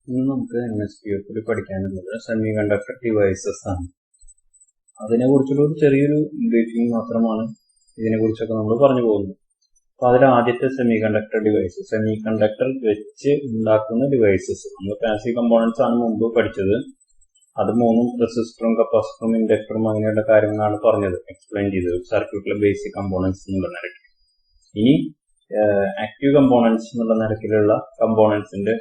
ഇന്ന് നമുക്ക് NSPF പഠിക്കാനുള്ളത് സെമി കണ്ടക്ടർ ഡിവൈസസ് ആണ്. അതിനെക്കുറിച്ചുള്ള ഒരു ചെറിയൊരു ബ്രീഫിംഗ് മാത്രമാണ് ഇതിനെക്കുറിച്ചൊക്കെ നമ്മൾ പറഞ്ഞു പോകുന്നത്. അപ്പോൾ അതിൽ ആദ്യത്തെ semi conductor devices, semi conductor വെച്ച് ഉണ്ടാക്കുന്ന ഡിവൈസസ്. നമ്മൾ ഫാൻസി കമ്പോണൻസ് ആണ് മുമ്പ് പഠിച്ചത്. അത് മൂന്നും റെസിസ്റ്ററും കപ്പാസിറ്ററും ഇൻഡക്ടറും അങ്ങനെയുള്ള കാര്യങ്ങളാണ് പറഞ്ഞത്, എക്സ്പ്ലെയിൻ ചെയ്തത് സർക്യൂട്ടിലെ ബേസിക് കമ്പോണൻസ് എന്നുള്ള നിരക്കിൽ. ഇനി ആക്റ്റീവ് കമ്പോണൻസ് എന്നുള്ള നിരക്കിലുള്ള കമ്പോണൻസിന്റെ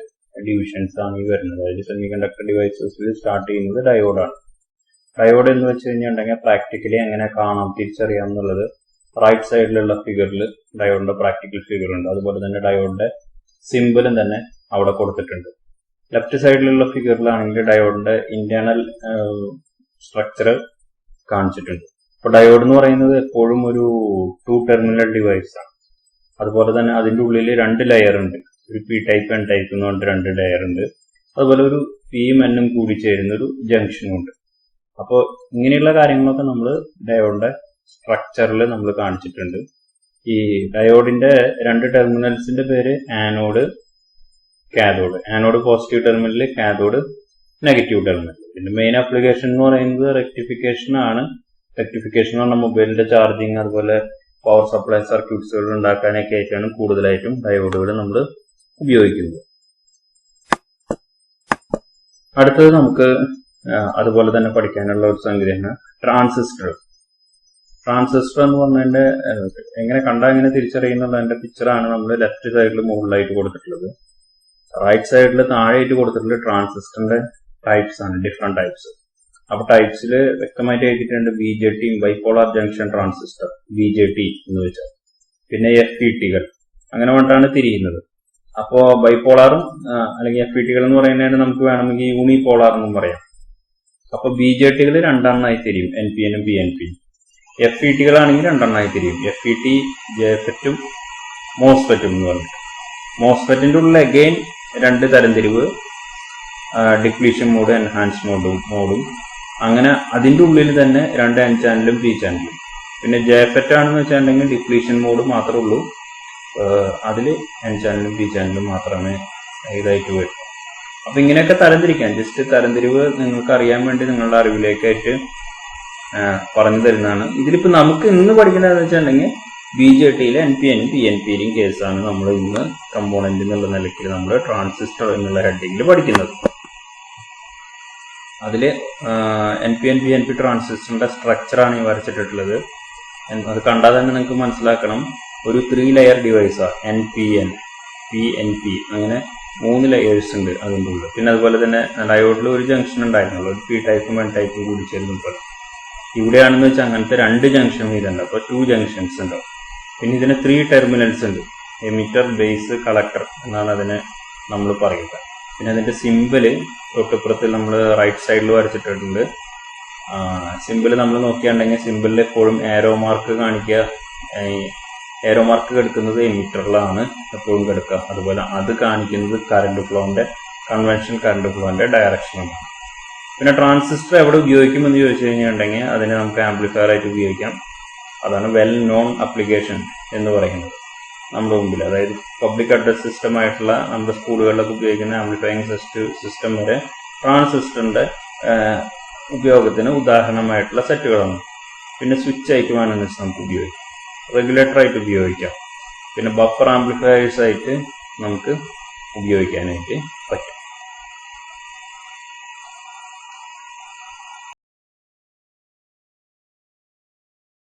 ഡിവിഷൻസ് ആണ് ഈ വരുന്നത്. അതായത് സെമി കണ്ടക്ടർ ഡിവൈസസിൽ സ്റ്റാർട്ട് ചെയ്യുന്നത് ഡയോഡാണ്. ഡയോഡ് എന്ന് വെച്ച് കഴിഞ്ഞിട്ടുണ്ടെങ്കിൽ പ്രാക്ടിക്കലി എങ്ങനെ കാണാം, തിരിച്ചറിയാം എന്നുള്ളത് റൈറ്റ് സൈഡിലുള്ള ഫിഗറിൽ ഡയോഡിന്റെ പ്രാക്ടിക്കൽ ഫിഗർ ഉണ്ട്. അതുപോലെ തന്നെ ഡയോഡിന്റെ സിമ്പിളും തന്നെ അവിടെ കൊടുത്തിട്ടുണ്ട്. ലെഫ്റ്റ് സൈഡിലുള്ള ഫിഗറിലാണെങ്കിൽ ഡയോഡിന്റെ ഇന്റേണൽ സ്ട്രക്ചർ കാണിച്ചിട്ടുണ്ട്. അപ്പൊ ഡയോഡ് എന്ന് പറയുന്നത് എപ്പോഴും ഒരു 2 ടെർമിനൽ ഡിവൈസ് ആണ്. അതുപോലെ തന്നെ അതിന്റെ ഉള്ളിൽ 2 ലെയർ ഉണ്ട്. ഒരു പി ടൈപ്പ് എൻ ടൈപ്പ് എന്ന് പറഞ്ഞിട്ട് 2 ലെയർ ഉണ്ട്. അതുപോലെ ഒരു പിയും എന്നും കൂടി ചേരുന്ന ഒരു ജംഗ്ഷനും ഉണ്ട്. അപ്പോൾ ഇങ്ങനെയുള്ള കാര്യങ്ങളൊക്കെ നമ്മൾ ഡയോഡിന്റെ സ്ട്രക്ചറിൽ നമ്മൾ കാണിച്ചിട്ടുണ്ട്. ഈ ഡയോഡിന്റെ 2 ടെർമിനൽസിന്റെ പേര് anode, cathode. Anode positive terminal, cathode negative terminal. ഇതിന്റെ മെയിൻ ആപ്ലിക്കേഷൻ എന്ന് പറയുന്നത് റെക്ടിഫിക്കേഷൻ ആണ്. റെക്ടിഫിക്കേഷൻ പറഞ്ഞാൽ മൊബൈലിന്റെ ചാർജിങ്, അതുപോലെ പവർ സപ്ലൈ സർക്യൂട്ട്സുകൾ ഉണ്ടാക്കാനൊക്കെ ആയിട്ടാണ് കൂടുതലായിട്ടും ഡയോഡുകൾ നമ്മൾ ഉപയോഗിക്കുന്നത്. അടുത്തത് നമുക്ക് അതുപോലെ തന്നെ പഠിക്കാനുള്ള ഒരു സംഗതിയാണ് ട്രാൻസിസ്റ്റർ. ട്രാൻസിസ്റ്റർ എന്ന് പറഞ്ഞതിന്റെ എങ്ങനെ കണ്ടാൽ എങ്ങനെ തിരിച്ചറിയുന്നതിന്റെ പിക്ചറാണ് നമ്മൾ ലെഫ്റ്റ് സൈഡിൽ മുകളിലായിട്ട് കൊടുത്തിട്ടുള്ളത്. റൈറ്റ് സൈഡിൽ താഴെയായിട്ട് കൊടുത്തിട്ടുള്ള ട്രാൻസിസ്റ്ററിന്റെ ടൈപ്സ് ആണ്, ഡിഫറെന്റ് ടൈപ്സ്. അപ്പൊ ടൈപ്സിൽ വ്യക്തമായിട്ട് എഴുതിയിട്ടുണ്ട് BJT, bipolar junction transistor, BJT എന്ന് വെച്ചാൽ. പിന്നെ FETകൾ, അങ്ങനെ കൊണ്ടാണ് തിരിയുന്നത്. അപ്പോ ബൈപോളാറും അല്ലെങ്കിൽ FETകൾ എന്ന് പറയുന്നതിന് നമുക്ക് വേണമെങ്കിൽ യൂണിപോളാർ എന്നും പറയാം. അപ്പൊ BJTകൾ 2 എണ്ണമായി തിരിയും, NPN ഉം PNP. FETകളാണെങ്കിൽ 2 എണ്ണമായി തിരിയും, FET, JFETും മോസ്ഫെറ്റും എന്ന് പറഞ്ഞിട്ട്. മോസ്ഫെറ്റിന്റെ ഉള്ളിൽ അഗെയിൻ 2 തരംതിരിവ്, ഡിപ്ലീഷൻ മോഡ്, എൻഹാൻസ് മോഡും. അങ്ങനെ അതിന്റെ ഉള്ളിൽ തന്നെ 2 N ചാനലും P ചാനലും. പിന്നെ JFET ആണെന്ന് വെച്ചിട്ടുണ്ടെങ്കിൽ ഡിപ്ലീഷൻ മോഡ് മാത്രമേ ഉള്ളൂ. അതിൽ N ചാനലും P ചാനലും മാത്രമേ ഇതായിട്ട് വരും. അപ്പൊ ഇങ്ങനെയൊക്കെ തരംതിരിക്കാം. ജസ്റ്റ് തരംതിരിവ് നിങ്ങൾക്ക് അറിയാൻ വേണ്ടി നിങ്ങളുടെ അറിവിലേക്കായിട്ട് പറഞ്ഞു തരുന്നതാണ്. ഇതിലിപ്പോ നമുക്ക് ഇന്ന് പഠിക്കുന്നതെന്ന് വെച്ചിട്ടുണ്ടെങ്കിൽ BJTയിലെ NPNും PNPയിലും കേസാണ് നമ്മൾ ഇന്ന് കമ്പോണന്റ് എന്നുള്ള നിലയ്ക്ക് നമ്മൾ ട്രാൻസിസ്റ്റർ എന്നുള്ള ഹെഡിങ്ങിൽ പഠിക്കുന്നത്. അതില് NPN PNP ട്രാൻസിസ്റ്ററിന്റെ സ്ട്രക്ചറാണ് ഈ വരച്ചിട്ടുള്ളത്. അത് കണ്ടാൽ തന്നെ നിങ്ങൾക്ക് മനസ്സിലാക്കണം. ഒരു 3 ലെയർ ഡിവൈസാണ് NPN, PNP, അങ്ങനെ 3 ലെയേഴ്സ് ഉണ്ട് അതിൻ്റെ ഉള്ളിൽ. പിന്നെ അതുപോലെ തന്നെ ഡയോഡിൽ ഒരു ജംഗ്ഷൻ ഉണ്ടായിരുന്നുള്ളൂ, ഒരു P ടൈപ്പും N ടൈപ്പും കൂടി ചേരുമ്പോൾ. ഇവിടെയാണെന്ന് വെച്ചാൽ അങ്ങനത്തെ 2 ജംഗ്ഷൻ വീതമുണ്ട്. അപ്പോൾ 2 ജംഗ്ഷൻസ് ഉണ്ടാവും. പിന്നെ ഇതിന് 3 ടെർമിനൽസ് ഉണ്ട്, എമിറ്റർ, ബേസ്, കളക്ടർ എന്നാണ് അതിനെ നമ്മൾ പറയുക. പിന്നെ അതിന്റെ സിമ്പിള് തൊട്ടിപ്പുറത്ത് നമ്മൾ റൈറ്റ് സൈഡിൽ വരച്ചിട്ടുണ്ട്. സിമ്പിള് നമ്മൾ നോക്കിയാണെങ്കിൽ സിമ്പിളിൽ എപ്പോഴും ഏരോ മാർക്ക് കാണിക്കുക. ഏരോ മാർക്ക് കിടക്കുന്നത് എമിറ്ററിലാണ് എപ്പോഴും കിടക്കുക. അതുപോലെ അത് കാണിക്കുന്നത് കറണ്ട് ഫ്ലോന്റെ, കൺവെൻഷൻ കറണ്ട് ഫ്ലോന്റെ ഡയറക്ഷനാണ്. പിന്നെ ട്രാൻസിസ്റ്റർ എവിടെ ഉപയോഗിക്കുമെന്ന് ചോദിച്ചു കഴിഞ്ഞിട്ടുണ്ടെങ്കിൽ അതിനെ നമുക്ക് ആംപ്ലിഫയർ ആയിട്ട് ഉപയോഗിക്കാം. അതാണ് വെൽ നോൺ ആപ്ലിക്കേഷൻ എന്ന് പറയുന്നത് നമ്മുടെ മുമ്പിൽ. അതായത് പബ്ലിക് അഡ്രസ് സിസ്റ്റം ആയിട്ടുള്ള നമ്മുടെ സ്കൂളുകളിലൊക്കെ ഉപയോഗിക്കുന്ന ആംപ്ലിഫയിങ് സിസ്റ്റം വരെ ട്രാൻസിസ്റ്ററിന്റെ ഉപയോഗത്തിന് ഉദാഹരണമായിട്ടുള്ള സെറ്റുകളാണ്. പിന്നെ സ്വിച്ച് ആയിട്ട് വേണമെന്ന് വെച്ചാൽ നമുക്ക് ഉപയോഗിക്കാം, റെഗുലേറ്റർ ആയിട്ട് ഉപയോഗിക്കാം, പിന്നെ ബഫർ ആംപ്ലിഫയേഴ്സ് ആയിട്ട് നമുക്ക് ഉപയോഗിക്കാനായിട്ട് പറ്റും.